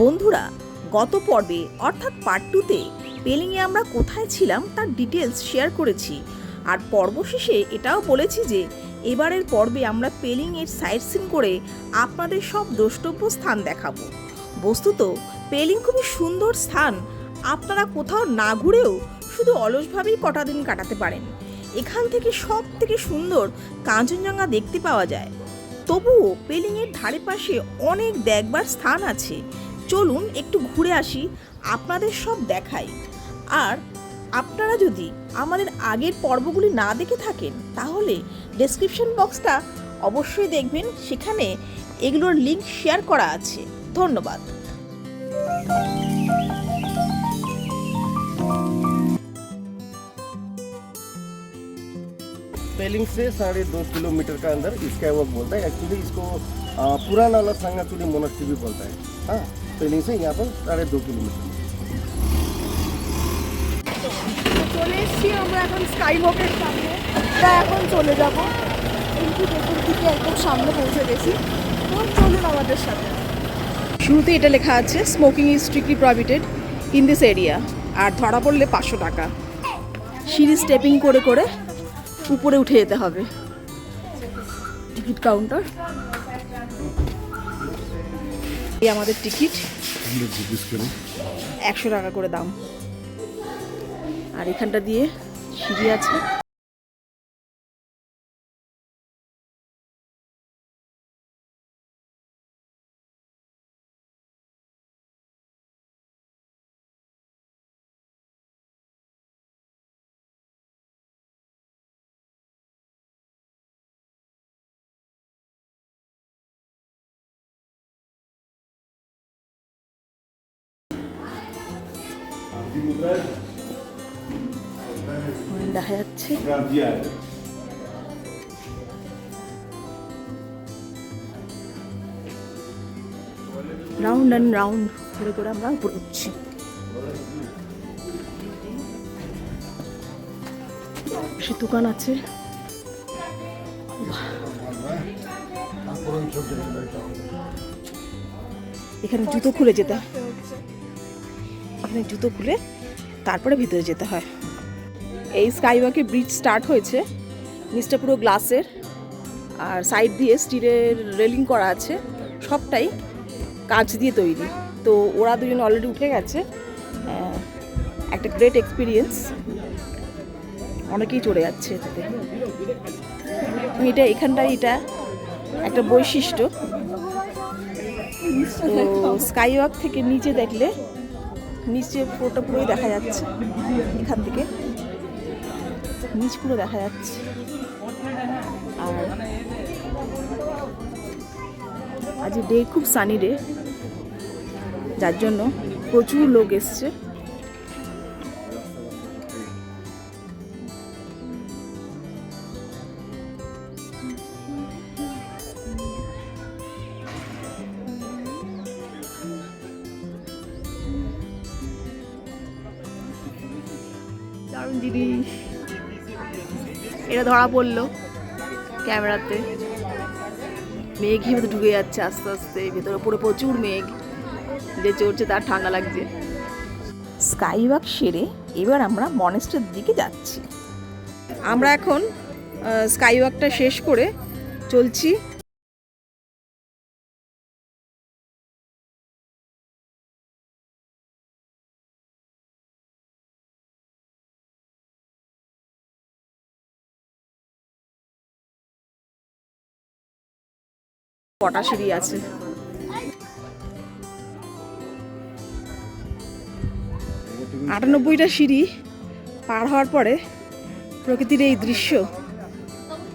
বন্ধুরা, গত পর্বে অর্থাৎ পার্ট 2তে পেলিংয়ে আমরা কোথায় ছিলাম তার ডিটেলস শেয়ার করেছি। আর পর্ব শেষে এটাও বলেছি যে এবারের পর্বে আমরা পেলিংয়ের সাইট সিন করে আপনাদের সব দ্রষ্টব্য স্থান দেখাবো। বস্তুত পেলিং খুবই সুন্দর স্থান, আপনারা কোথাও না ঘুরেও শুধু অলসভাবেই কটা দিন কাটাতে পারেন। এখান থেকে সব থেকে সুন্দর কাঞ্চনজঙ্ঘা দেখতে পাওয়া যায়। তবুও পেলিংয়ের ধারে পাশে অনেক দেখবার স্থান আছে। চলুন একটু ঘুরে আসি, আপনাদের সব দেখাই। আর আপনারা যদি আমাদের আগের পর্বগুলি না দেখে থাকেন তাহলে ডেসক্রিপশন বক্সটা অবশ্যই দেখবেন, সেখানে এগুলোর লিঙ্ক শেয়ার করা আছে। ধন্যবাদ। पेलिंग से 2.5 किलोमीटर का अंदर स्काई वॉक बोलता है। एक्चुअली इसको पुराना नाला संगाचुरी मोनास्ट्री भी बोलता है। हाँ, पेलिंग से यहाँ पर 2.5 किलोमीटर। চলে এসেছি আমরা এখন স্কাই ওয়াকের সামনে। এখন চলে যাব কিন্তু দেখুন দিকে একদম সামনে পৌঁছে গেছি। তো চলুন আমাদের সাথে। শুরুতে এটা লেখা আছে smoking is strictly prohibited in this area, আর ধরা পড়লে 500 টাকা। সিঁড়ি স্টেপিং করে করে উপরে উঠে যেতে হবে। টিকিট কাউন্টার, এই আমাদের টিকিট 100 টাকা করে দাম। আর এখানটা দিয়ে সিঁড়ি আছে। দেখা যাচ্ছে রাউন্ড অ্যান্ড রাউন্ড করে করে আমরা উপরে উঠছি। সে দোকান আছে, এখানে জুতো খুলে যেতে হয়। এখানে জুতো খুলে তারপরে ভিতরে যেতে হয়। এই স্কাইওয়াকে ব্রিজ স্টার্ট হয়েছে, নিচটা পুরো গ্লাসের আর সাইড দিয়ে স্টিলের রেলিং করা আছে, সবটাই কাঁচ দিয়ে তৈরি। তো ওরা দুজন অলরেডি উঠে গেছে। একটা গ্রেট এক্সপিরিয়েন্স, অনেকেই চড়ে যাচ্ছে এটাতে। এটা এখানটায় এটা একটা বৈশিষ্ট্য। তো স্কাইওয়াক থেকে নিচে দেখলে নিচে পুরোটা পুরোই দেখা যাচ্ছে। এখান থেকে নিচ পুরো দেখা যাচ্ছে। আর আজ ডে খুব সানি ডে, যার জন্য প্রচুর লোক এসছে। দারুণ জিনিস। এটা ধরা পড়লো ক্যামেরাতে। মেঘের ভেতরে ঢুকে যাচ্ছে আস্তে আস্তে, ভেতরে পুরো প্রচুর মেঘ। যে চড়ছে তার ঠান্ডা লাগছে। স্কাই ওয়াক সেরে এবার আমরা মনেস্ট্রির দিকে যাচ্ছি। আমরা এখন স্কাই ওয়াকটা শেষ করে চলছি কটা সিঁড়ি আছে। 98টা সিঁড়ি পার হওয়ার পরে প্রকৃতির এই দৃশ্য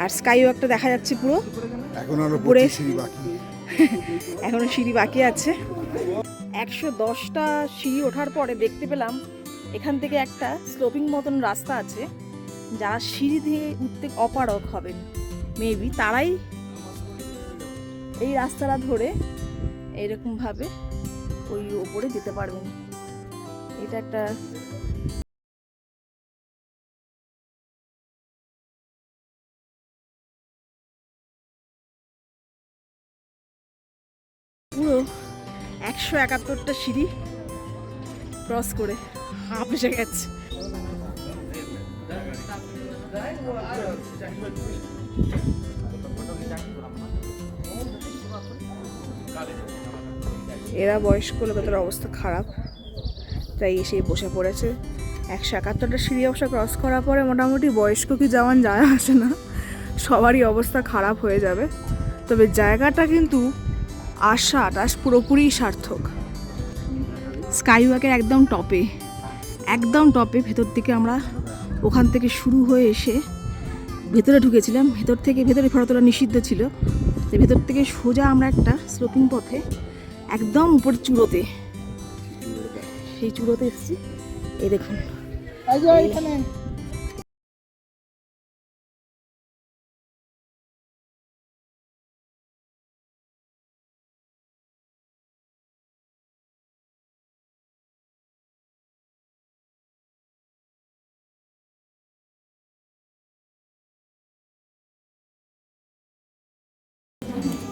আর স্কাই ওয়াকটা দেখা যাচ্ছে পুরো। এখনো সিঁড়ি বাকি আছে। 110টা সিঁড়ি ওঠার পরে দেখতে পেলাম এখান থেকে একটা স্লোপিং মতন রাস্তা আছে। যারা সিঁড়ি দিয়ে উঠতে অপারগ হবেন মেবি, তারাই এই রাস্তাটা ধরে এইরকমভাবে ওই ওপরে যেতে পারবেন। এটা একটা পুরো 171টা সিঁড়ি ক্রস করে হাঁপ এসে গেছে। এরা বয়স্ক লোকেদের অবস্থা খারাপ, তাই এসে বসে পড়েছে। 171টা সিঁড়ি অবস্থা ক্রস করার পরে মোটামুটি বয়স্ক কি জওয়ান যায় আসে না, সবারই অবস্থা খারাপ হয়ে যাবে। তবে জায়গাটা কিন্তু আশ পুরোপুরি সার্থক। স্কাইওয়াকের একদম টপে ভেতর দিকে আমরা ওখান থেকে শুরু হয়ে এসে ভেতরে ঢুকেছিলাম। ভেতরে ফটো তোলা নিষিদ্ধ ছিল, তো ভেতর থেকে সোজা আমরা একটা স্লোপিং পথে একদম উপর চূড়োতে, সেই চূড়োতে এসেছি। এই দেখুন এখানে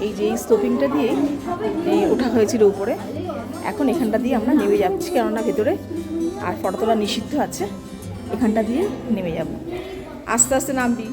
এই যে এই স্লোপিংটা দিয়ে ওঠা হয়েছিল উপরে, এখন এখানটা দিয়ে আমরা নেমে যাচ্ছি, কেননা ভেতরে আর ফটো তোলা নিষিদ্ধ আছে। এখানটা দিয়ে নেমে যাব, আস্তে আস্তে নামবি।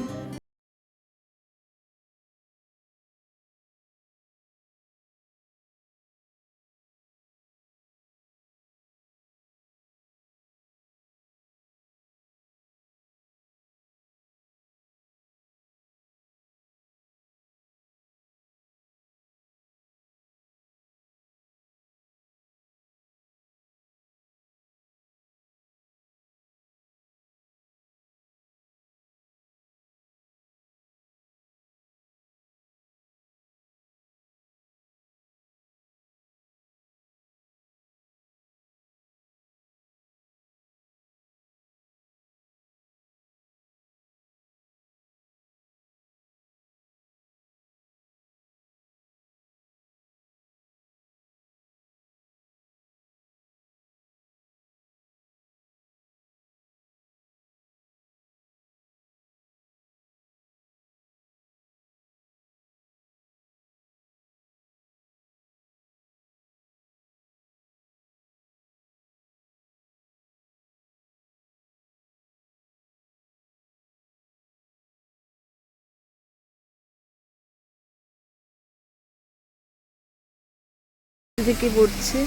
থেকে পড়ছে,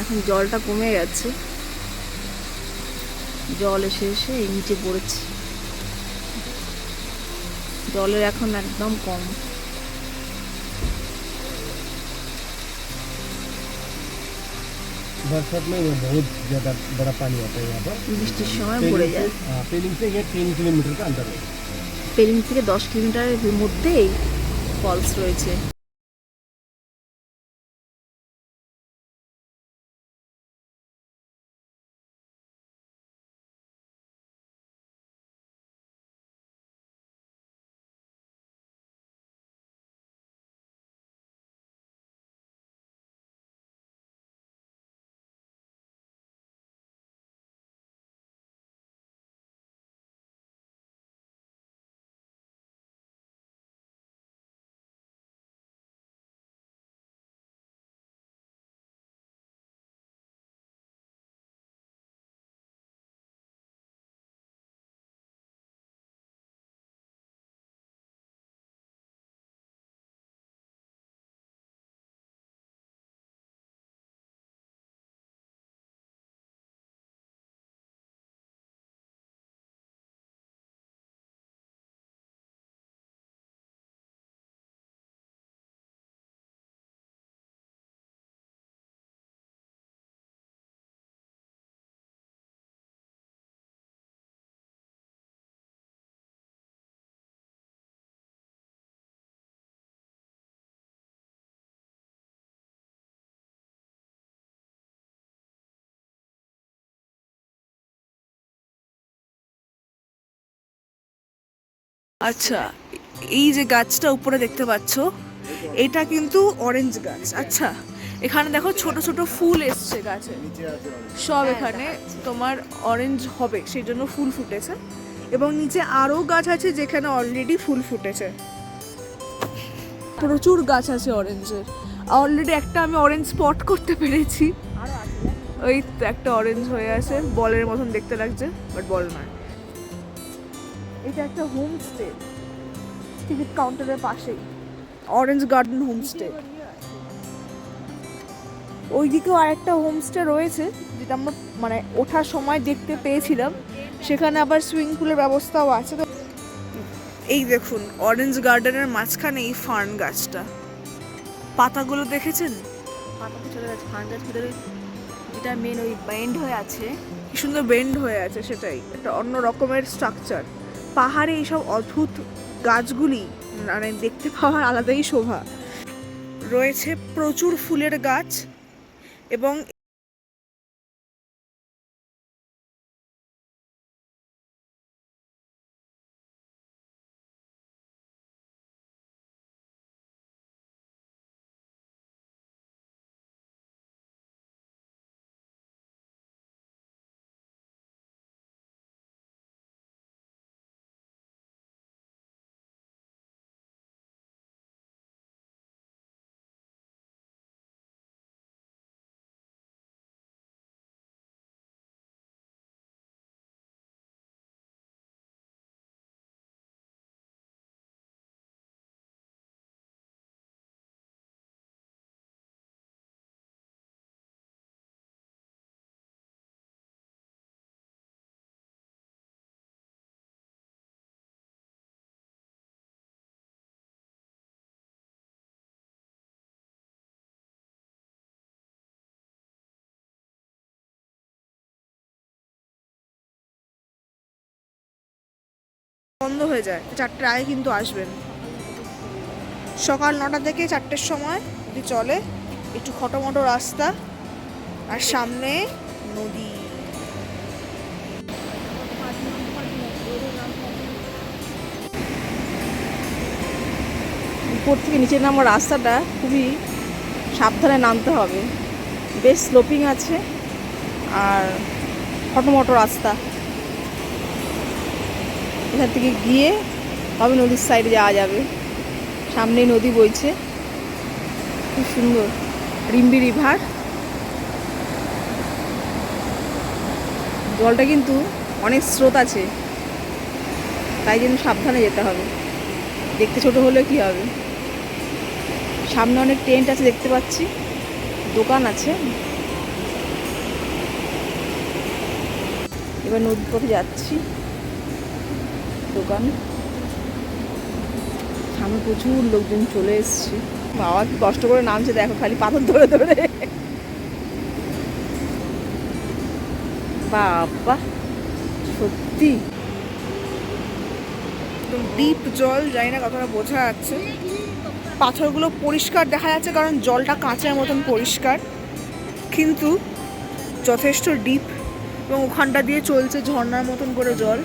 এখন জলটা কমে গেছে, জল এসে এই নিচে পড়েছে, জলের এখন একদম কম। बरसात में ये बहुत ज़्यादा बड़ा पानी आता है यहाँ पर। বৃষ্টির সময় পড়ে যায়। पेलिंग से ये 3 किलोमीटर का अंदर है। পেলিং থেকে 10 কিলোমিটারের মধ্যেই ফলস রয়েছে। আচ্ছা, এই যে গাছটা উপরে দেখতে পাচ্ছ, এটা কিন্তু অরেঞ্জ গাছ। আচ্ছা, এখানে দেখো ছোট ছোট ফুল এসছে গাছে, সব এখানে তোমার অরেঞ্জ হবে, সেই জন্য ফুল ফুটেছে। এবং নিচে আরও গাছ আছে যেখানে অলরেডি ফুল ফুটেছে, প্রচুর গাছ আছে অরেঞ্জের। অলরেডি একটা আমি অরেঞ্জ স্পট করতে পেরেছি। ওই তো একটা অরেঞ্জ হয়ে আছে, বলের মতন দেখতে লাগছে, বাট বল নয়। এটা একটা হোমস্টে, টিকিট কাউন্টারের পাশেই অরেঞ্জ গার্ডেন হোমস্টে। ওইদিকেও আরেকটা হোমস্টে রয়েছে, যেটা আমরা মানে ওঠার সময় দেখতে পেয়েছিলাম। সেখানে আবার সুইমিং পুলের ব্যবস্থাও আছে। তো এই দেখুন, অরেঞ্জ গার্ডেনের মাঝখানে এই ফার্ন গাছটা, পাতাগুলো দেখেছেন? পাতাতে চলে গেছে, ফার্ন গাছ ভিতরে যেটা মেন ওই বেন্ড হয়ে আছে। কি সুন্দর বেন্ড হয়ে আছে, সেটাই একটা অন্য রকমের স্ট্রাকচার। পাহাড়ে এইসব অদ্ভুত গাছগুলি মানে দেখতে পাওয়ার আলাদাই শোভা। রয়েছে প্রচুর ফুলের গাছ এবং বন্ধ হয়ে যায়। 4টার আগে কিন্তু আসবেন। সকাল 9টা থেকে 4টের সময় যদি চলে, একটু খটোমটো রাস্তা আর সামনে নদী। উপর থেকে নিচে নামার রাস্তাটা খুবই সাবধানে নামতে হবে, বেশ স্লোপিং আছে আর খটোমটো রাস্তা। এখান থেকে গিয়ে তবে নদীর সাইডে যাওয়া যাবে, সামনেই নদী বইছে, খুব সুন্দর রিম্বি রিভার। জলটা কিন্তু অনেক স্রোত আছে, তাই জন্য সাবধানে যেতে হবে। দেখতে ছোট হলে কি হবে। সামনে অনেক টেন্ট আছে দেখতে পাচ্ছি, দোকান আছে। এবার নদীর পথে যাচ্ছি, দোকান সামনে প্রচুর লোকজন চলে এসছে। বাবা কি কষ্ট করে নামছে দেখো, খালি পাথর ধরে ধরে। বাবা সত্যি একদম ডিপ জল, জানি না কতটা বোঝা যাচ্ছে। পাথরগুলো পরিষ্কার দেখা যাচ্ছে কারণ জলটা কাঁচের মতন পরিষ্কার, কিন্তু যথেষ্ট ডিপ এবং ওখানটা দিয়ে চলছে ঝর্ণার মতন করে জল।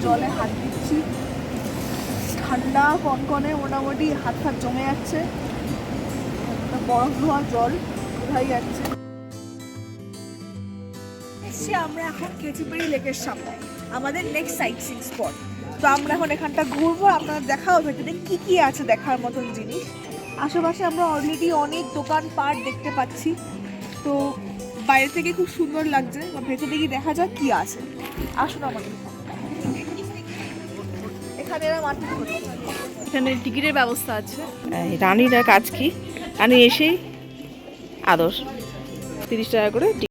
জলে হাত দিচ্ছি, ঠান্ডা কনকনে, মোটামুটি হাত হাত জমে যাচ্ছে। বরফ ধোয়া জল কোথায় যাচ্ছে। এসছি আমরা এখন কেচিপাড়ি লেকের সামনে, আমাদের নেক্সট সাইট সিইং স্পট। তো আমরা এখন এখানটা ঘুরবো, আপনার দেখাও ভেতরে কি কি আছে দেখার মতন জিনিস। আশেপাশে আমরা অলরেডি অনেক দোকানপাট দেখতে পাচ্ছি, তো বাইরে থেকে খুব সুন্দর লাগছে। ভেতরে গিয়ে দেখা যাক কি আছে। আসুন আমাদের এখানে এরা মার্কেট করছে। এখানে টিকিটের ব্যবস্থা আছে। রানীর কাজ কি, রানী এসেই আদর 30 টাকা করে টিকিট।